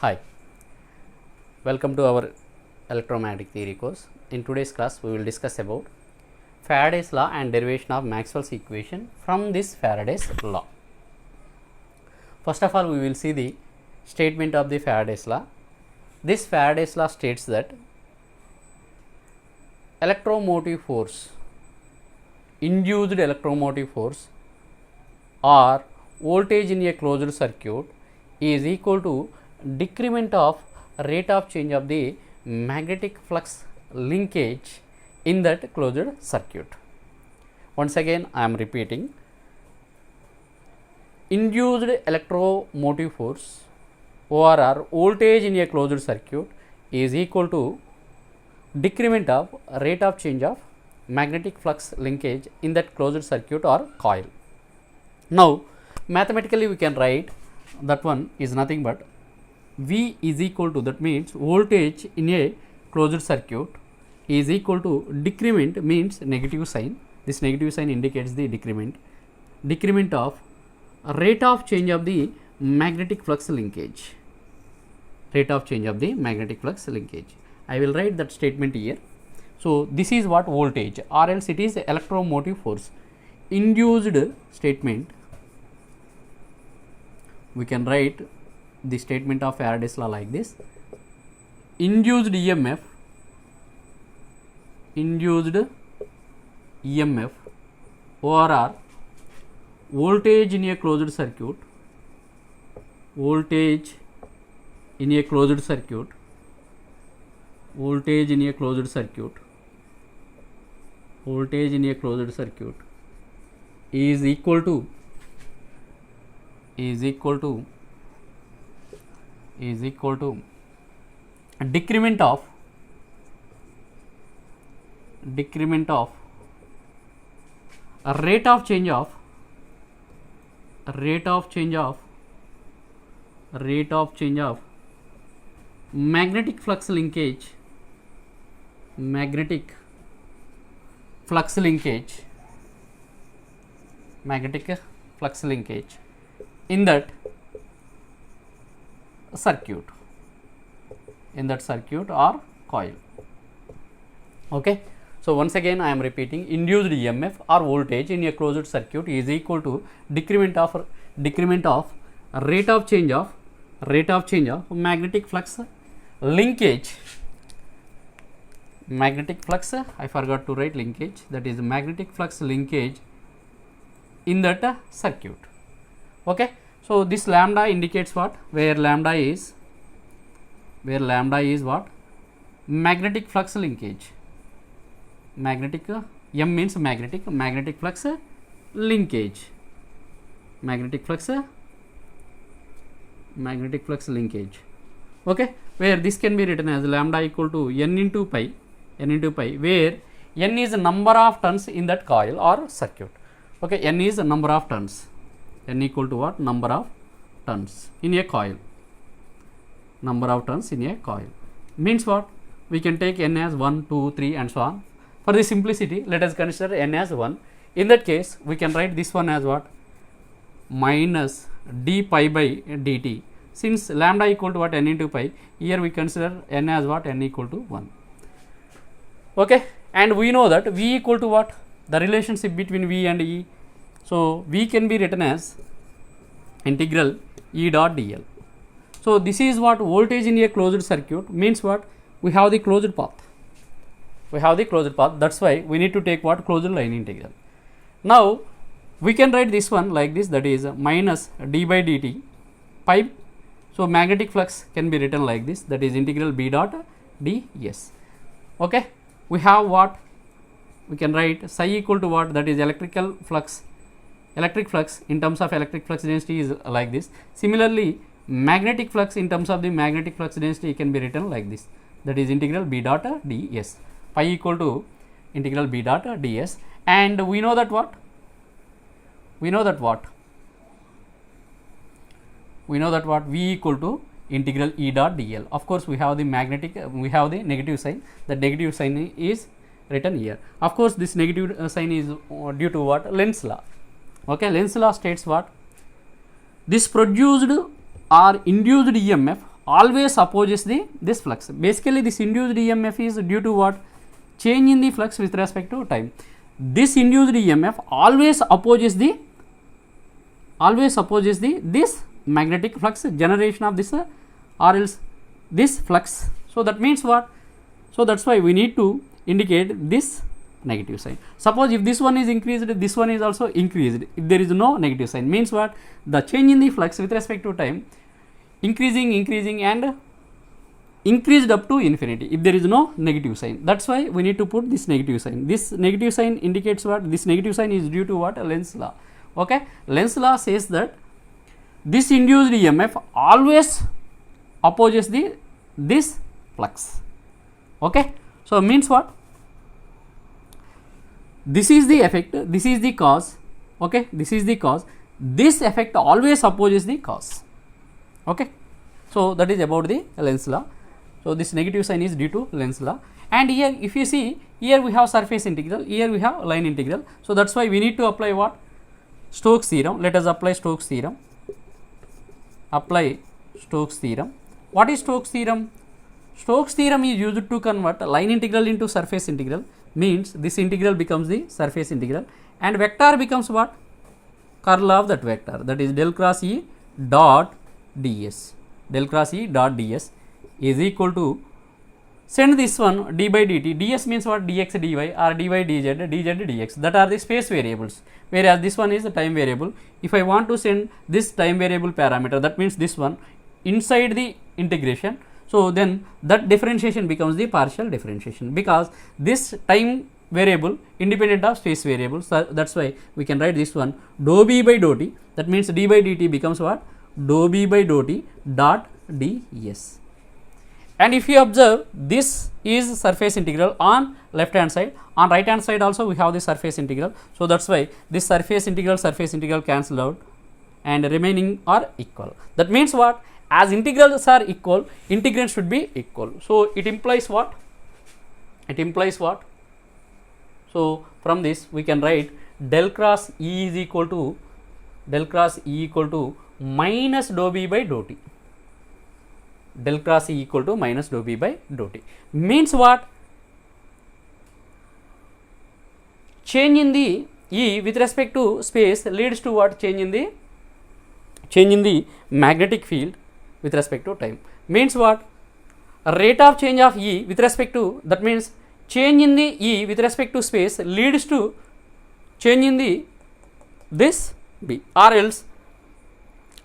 Hi, welcome to our electromagnetic theory course. In today's class, we will discuss about Faraday's law and derivation of Maxwell's equation from this Faraday's law. First of all, we will see the statement of the Faraday's law. This Faraday's law states that electromotive force, induced electromotive force or voltage in a closed circuit is equal to decrement of rate of change of the magnetic flux linkage in that closed circuit. Once again I am repeating, induced electromotive force or voltage in a closed circuit is equal to decrement of rate of change of magnetic flux linkage in that closed circuit or coil. Now mathematically we can write that one is nothing but V is equal to, that means voltage in a closed circuit is equal to decrement, means negative sign. This negative sign indicates the decrement of rate of change of the magnetic flux linkage. Rate of change of the magnetic flux linkage. I will write that statement here. So this is what voltage, or else it is electromotive force. Induced statement, we can write the statement of Faraday's law like this: induced EMF or voltage in a closed circuit, voltage in a closed circuit is equal to decrement of rate of change of magnetic flux linkage in that circuit or coil. Okay. So once again I am repeating, induced EMF or voltage in a closed circuit is equal to decrement of rate of change of magnetic flux linkage. I forgot to write linkage, that is magnetic flux linkage in that circuit. Okay. So this lambda indicates what? Where lambda is what? Magnetic flux linkage. M means magnetic flux linkage. Magnetic flux linkage. Okay. Where this can be written as lambda equal to n into pi, where n is the number of turns in that coil or circuit. Okay. N is the number of turns. N equal to what? Number of turns in a coil. Means what? We can take n as 1, 2, 3 and so on. For the simplicity, let us consider n as 1. In that case, we can write this one as what? Minus d pi by dt. Since lambda equal to what? N into pi, here we consider n as what? N equal to 1. Okay. And we know that V equal to what? The relationship between V and E. So V can be written as integral E dot dl. So this is what voltage in a closed circuit means. What? We have the closed path. That's why we need to take what? Closed line integral. Now we can write this one like this, that is minus d by dt pi. So magnetic flux can be written like this, that is integral B dot ds. Okay. We have what? We can write psi equal to what? That is electric flux in terms of electric flux density is like this. Similarly, magnetic flux in terms of the magnetic flux density can be written like this, that is integral B dot ds. Pi equal to integral B dot ds. And we know that what? V equal to integral E dot dl. Of course, we have the negative sign. The negative sign is written here. Of course, this negative sign is due to what? Lenz's law. Okay, Lenz's law states what? This produced or induced EMF always opposes this flux. Basically this induced EMF is due to what? Change in the flux with respect to time. This induced EMF always opposes this magnetic flux generation of this or else this flux. So that means what? So that's why we need to indicate this negative sign. Suppose if this one is increased, this one is also increased. If there is no negative sign, means what? The change in the flux with respect to time increasing and increased up to infinity if there is no negative sign. That's why we need to put this negative sign. This negative sign indicates what? This negative sign is due to what? Lenz's law. Okay, Lenz's law says that this induced EMF always opposes this flux. Okay, so means what? This is the effect, this is the cause. Okay, this is the cause. This effect always opposes the cause. Okay, so that is about the Lenz's law. So this negative sign is due to Lenz's law. And here if you see, here we have surface integral, here we have line integral. So that's why we need to apply what? Stokes theorem. Let us apply Stokes theorem. Apply Stokes theorem. What is Stokes theorem? Stokes theorem is used to convert line integral into surface integral. Means this integral becomes the surface integral and vector becomes what? Curl of that vector, that is del cross E dot ds. Del cross E dot ds is equal to, send this one d by dt. Ds means what? Dx dy or dy dz, dz dx, that are the space variables, whereas this one is the time variable. If I want to send this time variable parameter, that means this one inside the integration, so then that differentiation becomes the partial differentiation, because this time variable independent of space variable. So that's why we can write this one dou b by dou t, that means d by dt becomes what? Dou b by dou t dot ds. And if you observe, this is surface integral on left hand side, on right hand side also we have the surface integral. So that's why this surface integral cancel out and remaining are equal. That means what? As integrals are equal, integrand should be equal. So it implies what? It implies what? So from this we can write del cross E is equal to minus dou b by dou t. Del cross E equal to minus dou b by dou t. Means what? Change in the E with respect to space leads to what? Change in the magnetic field with respect to time. Means what? A rate of change of E with respect to, that means change in the E with respect to space leads to change in the this B, or else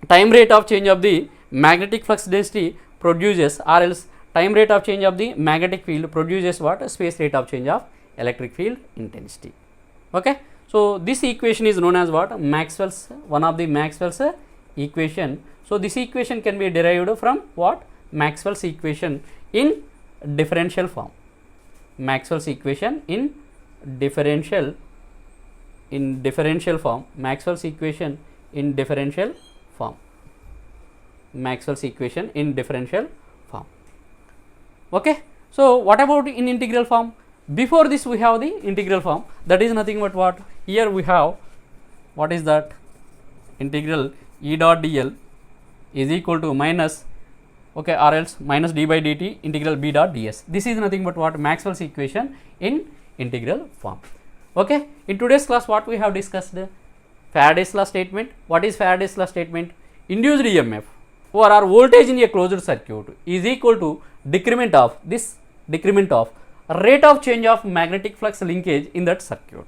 time rate of change of the magnetic flux density produces, or else time rate of change of the magnetic field produces what? Space rate of change of electric field intensity. Okay, so this equation is known as what? Maxwell's, one of the Maxwell's equation. So this equation can be derived from what? Maxwell's equation in differential form. Maxwell's equation in differential form. Maxwell's equation in differential form. Maxwell's equation in differential form. Okay, so what about in integral form? Before this we have the integral form, that is nothing but what? Here we have, what is that? Integral E dot dl is equal to minus, okay, or else minus d by dt integral b dot ds. This is nothing but what? Maxwell's equation in integral form. Okay, in today's class what we have discussed? Faraday's law statement. What is Faraday's law statement? Induced EMF or voltage in a closed circuit is equal to decrement of rate of change of magnetic flux linkage in that circuit.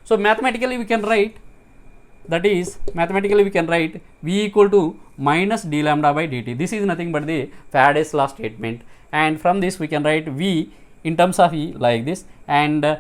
So mathematically we can write, that is V equal to minus d lambda by dt. This is nothing but the Faraday's law statement, and from this we can write V in terms of E like this, and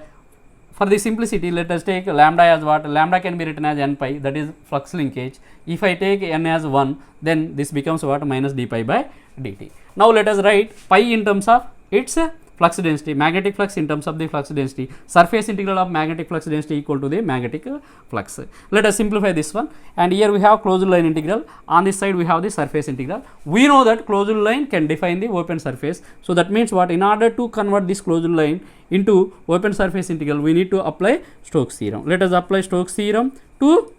for the simplicity let us take lambda as what? Lambda can be written as n pi, that is flux linkage. If I take n as 1, then this becomes what? Minus d pi by dt. Now let us write pi in terms of its flux density, magnetic flux in terms of the flux density, surface integral of magnetic flux density equal to the magnetic flux. Let us simplify this one, and here we have closed line integral, on this side we have the surface integral. We know that closed line can define the open surface, so that means what? In order to convert this closed line into open surface integral, we need to apply Stokes theorem. Let us apply Stokes theorem to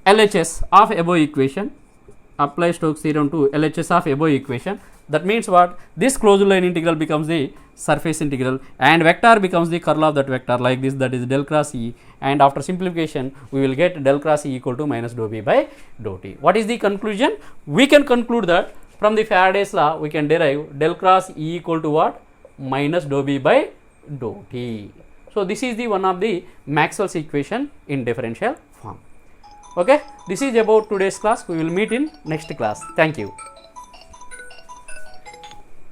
LHS of above equation. apply Stokes theorem to LHS of above equation. That means what? This closed line integral becomes the surface integral and vector becomes the curl of that vector like this, that is del cross E, and after simplification we will get del cross E equal to minus dou B by dou T. What is the conclusion? We can conclude that from the Faraday's law we can derive del cross E equal to what? Minus dou B by dou T. So, this is the one of the Maxwell's equation in differential form. Okay, this is about today's class. We will meet in next class. Thank you.